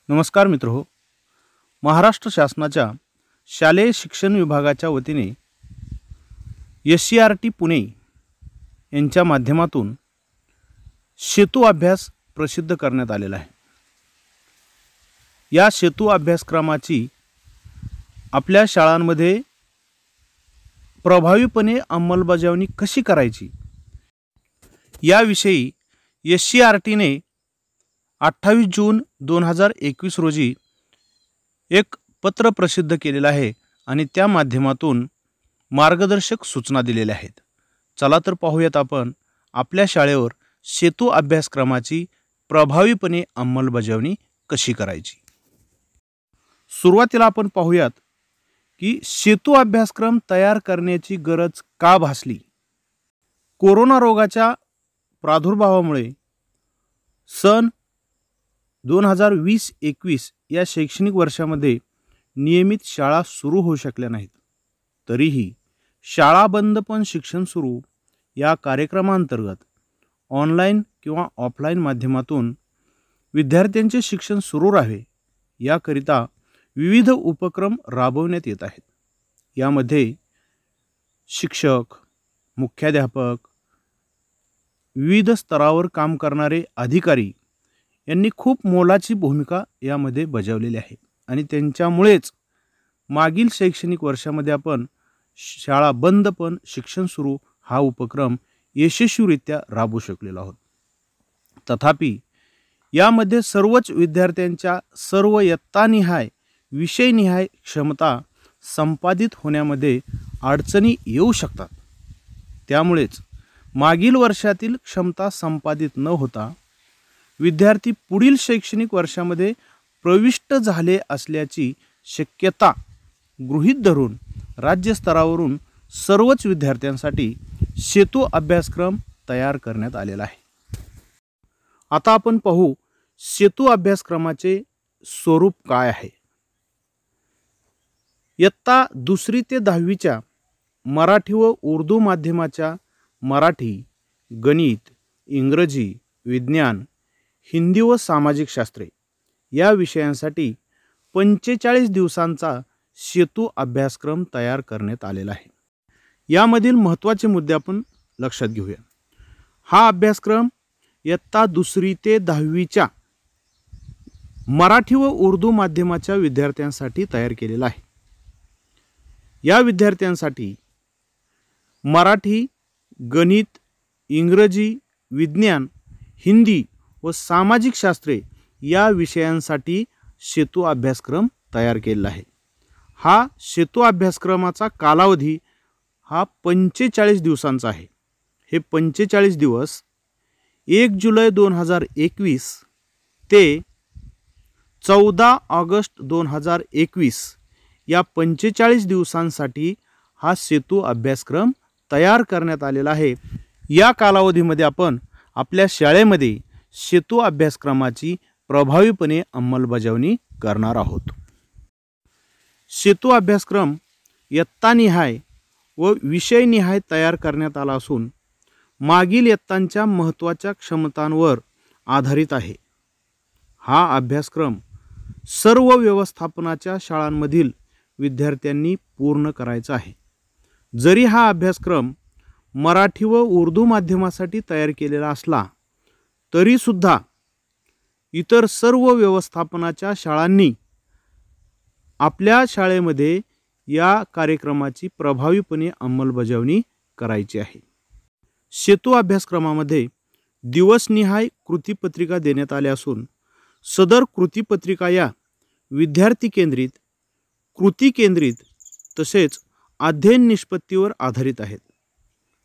नमस्कार मित्रहो. महाराष्ट्र शासनाच्या शालेय शिक्षण विभागाच्या वतीने SCERT पुणे यांच्या माध्यमातून सेतू अभ्यास प्रसिद्ध करण्यात आलेला आहे. या सेतू अभ्यासक्रमाची आपल्या शाळांमध्ये प्रभावीपणे अंमलबजावणी कशी करायची याविषयी SCERTने 28 जून 2021 रोजी एक पत्र प्रसिद्ध केलेलं आहे आणि त्या माध्यमातून मार्गदर्शक सूचना दिलेल्या आहेत. चला तर पाहूयात आपण आपल्या शाळेवर सेतू अभ्यासक्रमाची प्रभावीपणे अंमलबजावणी कशी करायची. सुरुवातीला आपण पाहूयात की सेतू अभ्यासक्रम तयार करण्याची गरज का भासली. कोरोना रोगाच्या प्रादुर्भावामुळे सन 2020-21 या शैक्षणिक वर्षामध्ये नियमित शाळा सुरू होऊ शकल्या नाहीत. तरीही शाळा बंद पण शिक्षण सुरू या कार्यक्रमांतर्गत ऑनलाईन किंवा ऑफलाईन माध्यमातून विद्यार्थ्यांचे शिक्षण सुरू राहावे याकरिता विविध उपक्रम राबवण्यात येत आहेत. यामध्ये शिक्षक, मुख्याध्यापक, विविध स्तरावर काम करणारे अधिकारी यांनी खूप मोलाची भूमिका यामध्ये बजावलेली आहे आणि त्यांच्यामुळेच मागील शैक्षणिक वर्षामध्ये आपण शाळा बंद पण शिक्षण सुरू हा उपक्रम यशस्वीरित्या राबवू शकलेलो आहोत. तथापि यामध्ये सर्वच विद्यार्थ्यांच्या सर्व इयत्तानिहाय विषयनिहाय क्षमता संपादित होण्यामध्ये अडचणी येऊ शकतात. त्यामुळेच मागील वर्षातील क्षमता संपादित न होता विद्यार्थी पुढील शैक्षणिक वर्षामध्ये प्रविष्ट झाले असल्याची शक्यता गृहीत धरून राज्यस्तरावरून सर्वच विद्यार्थ्यांसाठी सेतू अभ्यासक्रम तयार करण्यात आलेला आहे. आता आपण पाहू सेतू अभ्यासक्रमाचे स्वरूप काय आहे. इयत्ता 2री ते 10वीच्या मराठी व उर्दू माध्यमाच्या मराठी, गणित, इंग्रजी, विज्ञान, हिंदी व सामाजिक शास्त्रे या विषयांसाठी 45 दिवसांचा सेतू अभ्यासक्रम तयार करण्यात आलेला आहे. यामधील महत्त्वाचे मुद्दे आपण लक्षात घेऊया. हा अभ्यासक्रम इयत्ता 2री ते 10वीच्या मराठी व उर्दू माध्यमाच्या विद्यार्थ्यांसाठी तयार केलेला आहे. या विद्यार्थ्यांसाठी मराठी, गणित, इंग्रजी, विज्ञान, हिंदी व सामाजिक शास्त्रे या विषयांसाठी सेतू अभ्यासक्रम तयार केलेला आहे. हा सेतू अभ्यासक्रमाचा कालावधी हा 45 दिवसांचा आहे. हे 45 दिवस 1 जुलै 2021 ते 14 ऑगस्ट 2021 या 45 दिवसांसाठी हा सेतू अभ्यासक्रम तयार करण्यात आलेला आहे. या कालावधीमध्ये आपण आपल्या शाळेमध्ये सेतू अभ्यासक्रमाची प्रभावीपणे अंमलबजावणी करणार आहोत. सेतू अभ्यासक्रम इयत्तानिहाय व विषयनिहाय तयार करण्यात आला असून मागील इयत्तांच्या महत्त्वाच्या क्षमतांवर आधारित आहे. हा अभ्यासक्रम सर्व व्यवस्थापनाच्या शाळांमधील विद्यार्थ्यांनी पूर्ण करायचा आहे. जरी हा अभ्यासक्रम मराठी व उर्दू माध्यमासाठी तयार केलेला असला तरी सुद्धा इतर सर्व व्यवस्थापनाच्या शाळांनी आपल्या शाळेमध्ये या कार्यक्रमाची प्रभावीपणे अंमलबजावणी करायची आहे. सेतू अभ्यासक्रमामध्ये दिवसनिहाय कृतीपत्रिका देण्यात आल्या असून सदर कृतीपत्रिका या विद्यार्थी केंद्रित, कृती केंद्रित तसेच अध्ययन निष्पत्तीवर आधारित आहेत.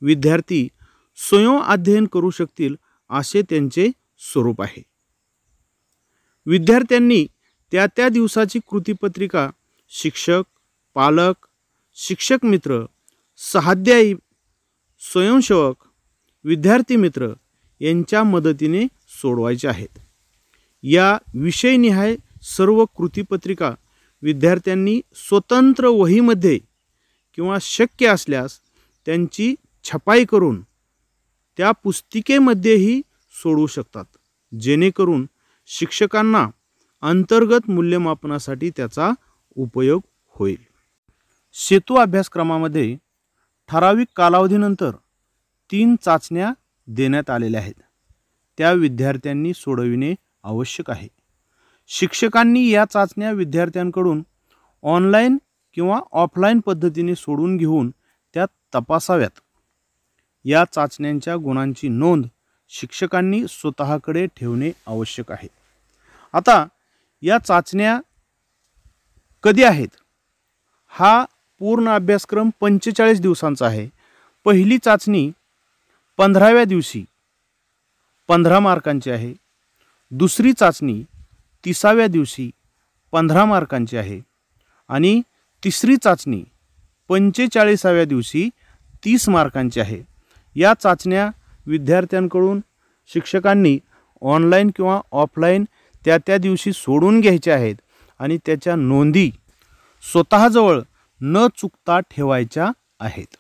विद्यार्थी स्वयं अध्ययन करू शकतील असे त्यांचे स्वरूप आहे. विद्यार्थ्यांनी त्या दिवसाची कृतीपत्रिका शिक्षक, पालक, शिक्षक मित्र, सहाध्यायी, स्वयंसेवक, विद्यार्थी मित्र यांच्या मदतीने सोडवायचे आहेत. या विषयनिहाय सर्व कृतीपत्रिका विद्यार्थ्यांनी स्वतंत्र वहीमध्ये किंवा शक्य असल्यास त्यांची छपाई करून त्या पुस्तिकेमध्येही सोडवू शकतात, जेणेकरून शिक्षकांना अंतर्गत मूल्यमापनासाठी त्याचा उपयोग होईल. सेतू अभ्यासक्रमामध्ये ठराविक कालावधीनंतर 3 चाचण्या देण्यात आलेल्या आहेत. त्या विद्यार्थ्यांनी सोडविणे आवश्यक आहे. शिक्षकांनी या चाचण्या विद्यार्थ्यांकडून ऑनलाईन किंवा ऑफलाईन पद्धतीने सोडून घेऊन त्या तपासाव्यात. या चाचण्यांच्या गुणांची नोंद शिक्षकांनी स्वतःकडे ठेवणे आवश्यक आहे. आता या चाचण्या कधी आहेत? हा पूर्ण अभ्यासक्रम 45 दिवसांचा आहे. पहिली चाचणी 15व्या दिवशी 15 मार्कांची आहे. दुसरी चाचणी 30व्या दिवशी 15 मार्कांची आहे आणि तिसरी चाचणी 45व्या दिवशी 30 मार्कांची आहे. या चाचण्या विद्यार्थ्यांकडून शिक्षकांनी ऑनलाईन किंवा ऑफलाईन त्या दिवशी सोडून घ्यायच्या आहेत आणि त्याच्या नोंदी स्वतःजवळ न चुकता ठेवायच्या आहेत.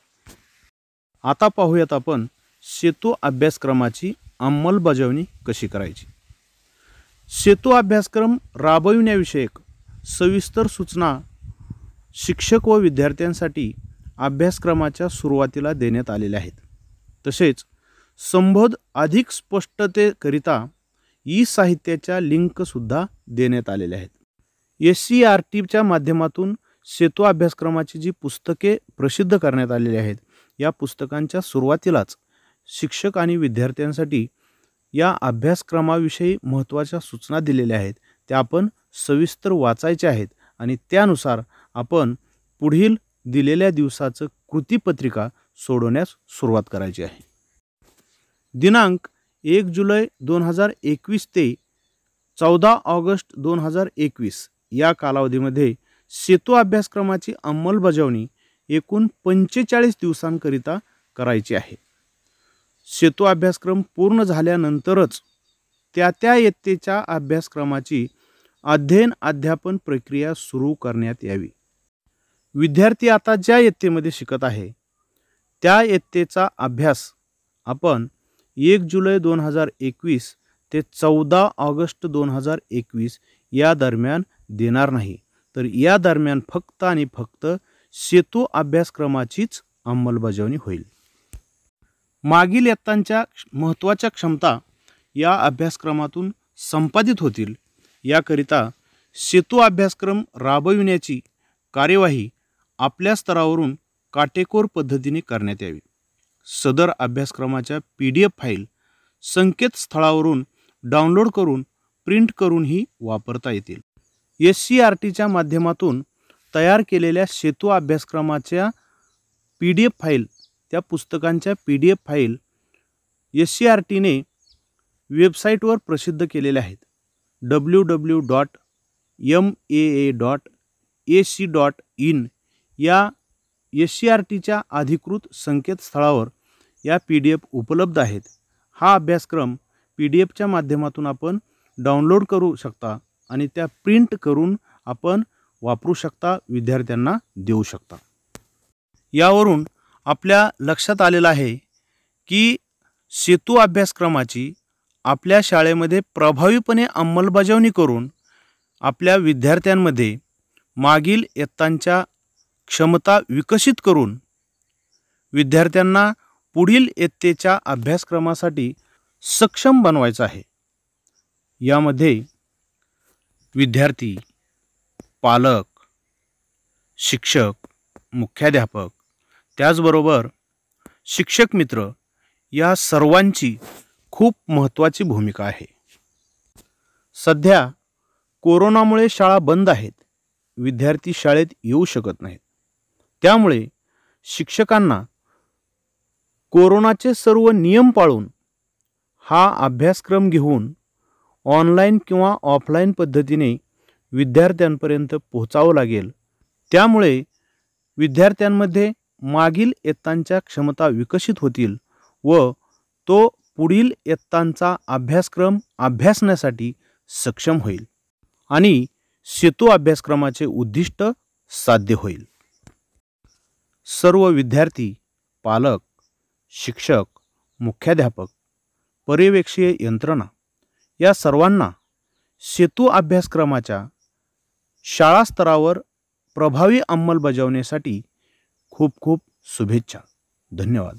आता पाहूयात आपण सेतू अभ्यासक्रमाची अंमलबजावणी कशी करायची. सेतू अभ्यासक्रम राबविण्याविषयक सविस्तर सूचना शिक्षक व विद्यार्थ्यांसाठी अभ्यासक्रमाच्या सुरुवातीला देण्यात आलेल्या आहेत. तसेच संबोध अधिक स्पष्टतेकरिता ई साहित्याच्या लिंकसुद्धा देण्यात आलेल्या आहेत. SCERTच्या माध्यमातून सेतू अभ्यासक्रमाची जी पुस्तके प्रसिद्ध करण्यात आलेली आहेत, या पुस्तकांच्या सुरुवातीलाच शिक्षक आणि विद्यार्थ्यांसाठी या अभ्यासक्रमाविषयी महत्त्वाच्या सूचना दिलेल्या आहेत. त्या आपण सविस्तर वाचायच्या आहेत आणि त्यानुसार आपण पुढील दिलेल्या दिवसाचं कृतीपत्रिका सोडवण्यास सुरुवात करायची आहे. दिनांक 1 जुलै 2021 ते 14 ऑगस्ट 2021 या कालावधीमध्ये सेतू अभ्यासक्रमाची अंमलबजावणी एकूण 45 दिवसांकरिता करायची आहे. सेतू अभ्यासक्रम पूर्ण झाल्यानंतरच त्या इयत्तेच्या अभ्यासक्रमाची अध्ययन अध्यापन प्रक्रिया सुरू करण्यात यावी. विद्यार्थी आता ज्या इयत्तेमध्ये शिकत आहे त्या इयत्तेचा अभ्यास आपण 1 जुलै 2021 ते 14 ऑगस्ट 2021 या दरम्यान देणार नाही, तर या दरम्यान फक्त आणि फक्त सेतू अभ्यासक्रमाचीच अंमलबजावणी होईल. मागील इयत्तांच्या महत्त्वाच्या क्षमता या अभ्यासक्रमातून संपादित होतील, याकरिता सेतू अभ्यासक्रम राबविण्याची कार्यवाही आपल्या स्तरावरून काटेकोर पद्धतीने करण्यात यावी. सदर अभ्यासक्रमाच्या PDF फाईल संकेतस्थळावरून डाउनलोड करून प्रिंट करूनही वापरता येतील. SCERTच्या माध्यमातून तयार केलेल्या सेतू अभ्यासक्रमाच्या PDF फाईल, त्या पुस्तकांच्या PDF फाईल SCERTने वेबसाईटवर प्रसिद्ध केलेल्या आहेत. www.maa.ac.in या SCERTच्या अधिकृत संकेतस्थळावर या PDF उपलब्ध आहेत. हा अभ्यासक्रम PDFच्या माध्यमातून आपण डाउनलोड करू शकता आणि त्या प्रिंट करून आपण वापरू शकता, विद्यार्थ्यांना देऊ शकता. यावरून आपल्या लक्षात आलेलं आहे की सेतू अभ्यासक्रमाची आपल्या शाळेमध्ये प्रभावीपणे अंमलबजावणी करून आपल्या विद्यार्थ्यांमध्ये मागील इयत्तांच्या क्षमता विकसित करून विद्यार्थ्यांना पुढील इयत्तेच्या अभ्यासक्रमासाठी सक्षम बनवायचं आहे. यामध्ये विद्यार्थी, पालक, शिक्षक, मुख्याध्यापक, त्याचबरोबर शिक्षक मित्र या सर्वांची खूप महत्त्वाची भूमिका आहे. सध्या कोरोनामुळे शाळा बंद आहेत, विद्यार्थी शाळेत येऊ शकत नाहीत. त्यामुळे शिक्षकांना कोरोनाचे सर्व नियम पाळून हा अभ्यासक्रम घेऊन ऑनलाईन किंवा ऑफलाईन पद्धतीने विद्यार्थ्यांपर्यंत पोहोचावं लागेल. त्यामुळे विद्यार्थ्यांमध्ये मागील इयत्तांच्या क्षमता विकसित होतील व तो पुढील इयत्तांचा अभ्यासक्रम अभ्यासण्यासाठी सक्षम होईल आणि सेतू अभ्यासक्रमाचे उद्दिष्ट साध्य होईल. सर्व विद्यार्थी, पालक, शिक्षक, मुख्याध्यापक, पर्यवेक्षीय यंत्रणा या सर्वांना सेतू अभ्यासक्रमाच्या शाळा स्तरावर प्रभावी अंमलबजावणीसाठी खूप खूप शुभेच्छा. धन्यवाद.